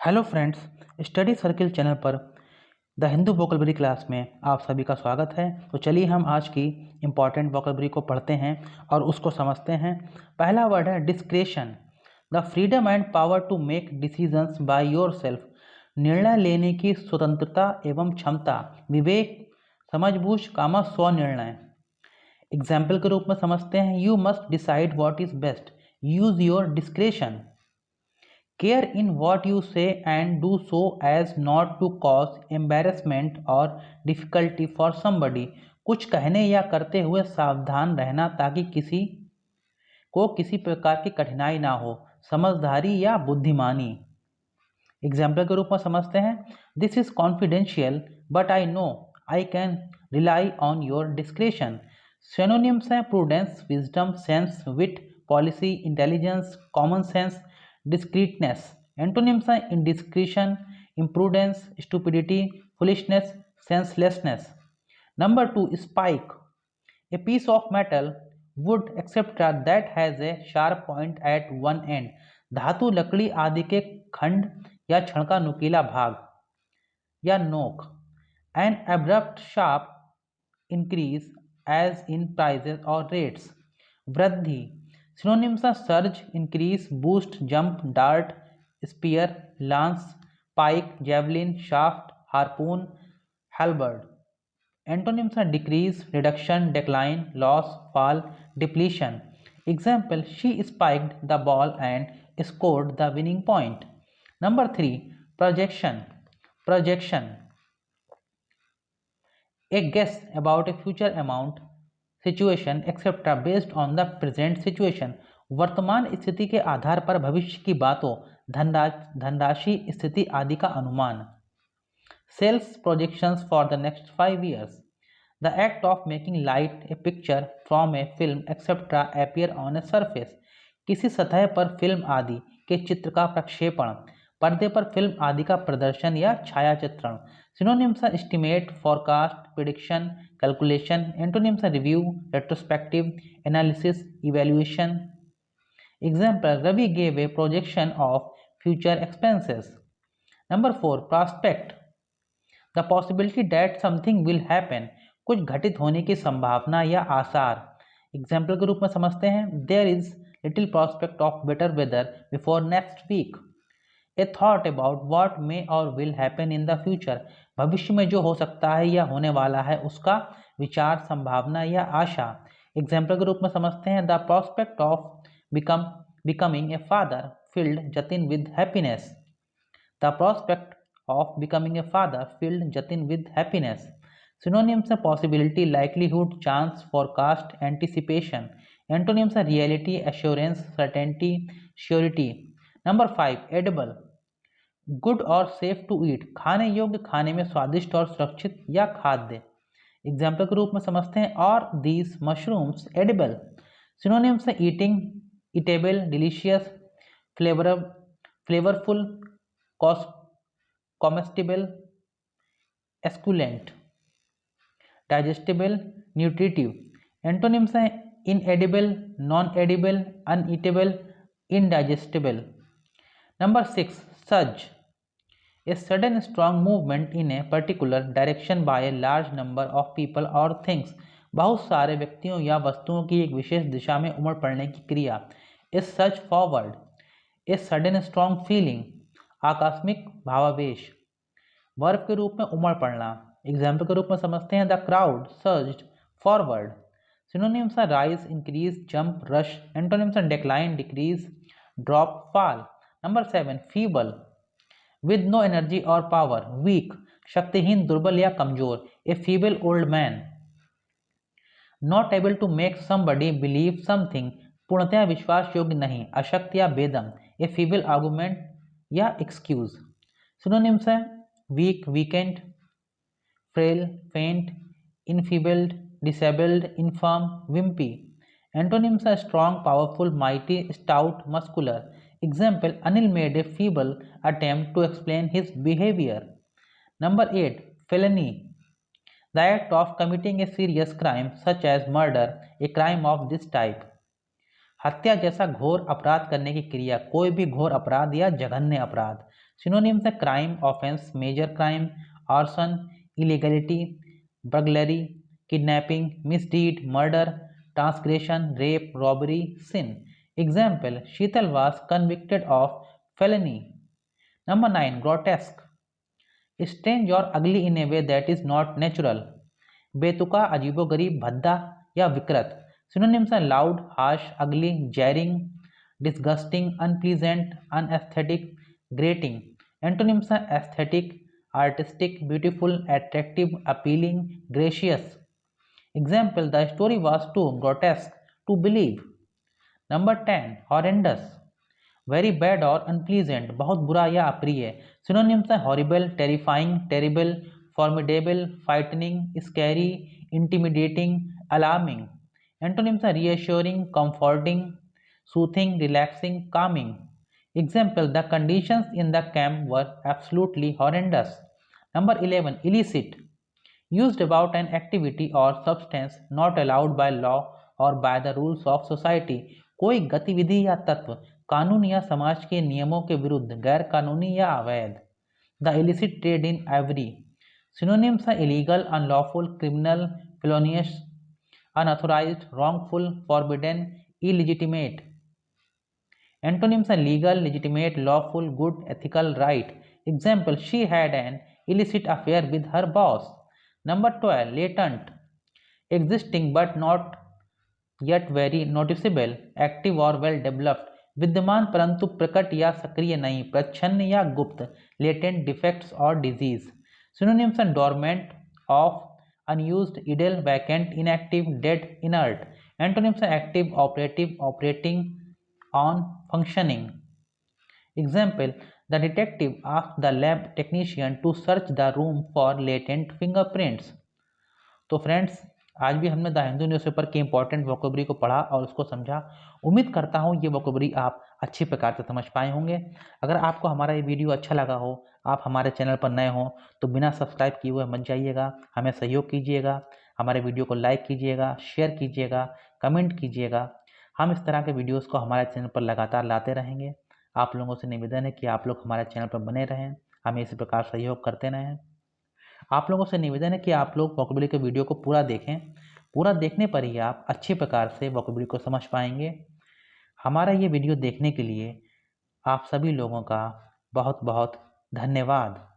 Hello friends, study circle channel पर the Hindu vocabulary class में आप सभी का स्वागत है। तो चलिए हम आज की इम्पॉर्टेंट वोकैबुलरी को पढ़ते हैं और उसको समझते हैं। पहला वर्ड है discretion. The freedom and power to make decisions by yourself. निर्णय लेने की स्वतंत्रता एवं क्षमता, विवेक, समझबूझ, स्वनिर्णय। एग्जाम्पल के रूप में समझते हैं, you must decide what is best, use your discretion. Care in what you say and do so as not to cause embarrassment or difficulty for somebody. कुछ कहने या करते हुए सावधान रहना ताकि किसी को किसी प्रकार की कठिनाई ना हो। समझदारी या बुद्धिमानी। एग्जाम्पल के रूप में समझते हैं, this is confidential but I know I can rely on your discretion. Synonyms हैं prudence, wisdom, sense, wit, policy, intelligence, common sense, discreetness. Antonyms हैं indiscretion, imprudence, stupidity, foolishness, senselessness. Number 2, spike, a piece of metal, wood etc that has a sharp point at one end। धातु, लकड़ी आदि के खंड या क्षण का नुकीला भाग या नोक। an abrupt sharp increase as in prices or rates। वृद्धि। सिनोनिम्स हैं surge, increase, boost, jump, dart, spear, lance, pike, javelin, shaft, harpoon, halberd. Antonyms हैं decrease, reduction, decline, loss, fall, depletion. Example, she spiked the ball and scored the winning point. Number 3, projection. Projection, a guess about a future amount, situation etc based on the present situation। वर्तमान स्थिति के आधार पर भविष्य की बातों, धनराशि, स्थिति आदि का अनुमान। Sales projections for the next 5 years। The act of making light, a picture from a film etc appear on a surface। किसी सतह पर फिल्म आदि के चित्र का प्रक्षेपण, पर्दे पर फिल्म आदि का प्रदर्शन या छायाचित्रण। सिनोनिम्स हैं estimate, forecast, prediction, calculation. Antonyms हैं review, retrospective, analysis, evaluation. Example, Ravi gave a projection of future expenses. Number 4, prospect, the possibility that something will happen. कुछ घटित होने की संभावना या आसार। एग्जाम्पल के रूप में समझते हैं, there is little prospect of better weather before next week. A thought about what may और will happen in the future. भविष्य में जो हो सकता है या होने वाला है उसका विचार, संभावना या आशा। एग्जाम्पल के रूप में समझते हैं, the prospect of becoming a father field Jatin with happiness. The prospect of becoming a father filled Jatin with happiness। Synonyms are possibility, likelihood, chance, forecast, anticipation। Antonyms are reality, assurance, certainty, surety। Number 5, edible, good or safe to eat। खाने योग्य, खाने में स्वादिष्ट और सुरक्षित या खाद्य। Example के रूप में समझते हैं, और these mushrooms edible। Synonyms are eating, eatable, delicious, flavorful, comestible, esculent, digestible, nutritive। Antonyms हैं inedible, non-edible, uneatable, indigestible। Number 6, surge, a sudden strong movement in a particular direction by a large number of people or things। बहुत सारे व्यक्तियों या वस्तुओं की एक विशेष दिशा में उमड़ पड़ने की क्रिया। A surge forward, a sudden strong feeling, आकस्मिक भावावेश। वर्ब के रूप में उमड़ पड़ना। एग्जाम्पल के रूप में समझते हैं, the crowd surged forward. Synonyms are rise, increase, jump, rush. Antonyms are decline, decrease, drop, fall. Number 7, feeble, with no energy और पावर, वीक, शक्तिहीन, दुर्बल या कमजोर। A feeble old man. Not able to make somebody believe something, पूर्णतया विश्वास योग्य नहीं, अशक्त या बेदम। ए फीबल आर्गूमेंट या एक्सक्यूज। सिनोनिम्स हैं weak, weakened, frail, faint, enfeebled, disabled, infirm, wimpy। Antonyms are strong, powerful, mighty, stout, muscular। Example, Anil made a feeble attempt to explain his behavior। Number 8, felony, the act of committing a serious crime such as murder, a crime of this type। हत्या जैसा घोर अपराध करने की क्रिया, कोई भी घोर अपराध या जघन्य अपराध। सिनोनिम्स है crime, offence, major crime, arson, illegality, burglary, kidnapping, misdeed, murder, transgression, rape, robbery, sin. Example, Sheetal was convicted of felony. Number 9, grotesque, strange or ugly in a way that is not natural. बेतुका, अजीबोगरीब, भद्दा या विकृत. Synonyms हैं loud, harsh, ugly, jarring, disgusting, unpleasant, unaesthetic, grating. Antonyms हैं aesthetic, artistic, beautiful, attractive, appealing, gracious. Example, the story was too grotesque to believe. Number 10, horrendous, very bad और unpleasant, बहुत बुरा या अप्रिय. सिनोनिम्स हैं horrible, terrifying, terrible, formidable, frightening, scary, intimidating, alarming. Antonyms हैं reassuring, comforting, soothing, relaxing, calming. Example, the conditions in the camp were absolutely horrendous. Number 11, illicit, used about an activity or substance not allowed by law or by the rules of society. कोई गतिविधि या तत्व कानून या समाज के नियमों के विरुद्ध गैर कानूनी या अवैध. The illicit trade in ivory. Synonyms हैं illegal, unlawful, criminal, felonious, unauthorised, wrongful, forbidden, illegitimate. Antonyms हैं legal, legitimate, lawful, good, ethical, right. Example, she had an illicit affair with her boss. Number 12, latent, existing but not yet very noticeable, active or well developed, विद्यमान परंतु प्रकट या सक्रिय नहीं, प्रच्छन्न या गुप्त, latent defects और disease. Synonyms and dormant, off, unused, idle, vacant, inactive, dead, inert. Antonyms are active, operative, operating, on, functioning. Example, the detective asked the lab technician to search the room for latent fingerprints. तो friends, आज भी हमने the Hindu newspaper के important vocabulary को पढ़ा और उसको समझा. उम्मीद करता हूँ ये वोकेबलरी आप अच्छी प्रकार से समझ पाए होंगे. अगर आपको हमारा ये वीडियो अच्छा लगा हो, आप हमारे चैनल पर नए हो, तो बिना सब्सक्राइब किए हुए मत जाइएगा. हमें सहयोग कीजिएगा, हमारे वीडियो को लाइक कीजिएगा, शेयर कीजिएगा, कमेंट कीजिएगा. हम इस तरह के वीडियोज़ को हमारे चैनल पर लगातार लाते रहेंगे. आप लोगों से निवेदन है कि आप लोग हमारे चैनल पर बने रहें, हमें इसी प्रकार सहयोग करते रहें. आप लोगों से निवेदन है कि आप लोग वोकेबलरी के वीडियो को पूरा देखें. पूरा देखने पर ही आप अच्छी प्रकार से वोकेबलरी को समझ पाएंगे. हमारा ये वीडियो देखने के लिए आप सभी लोगों का बहुत बहुत धन्यवाद.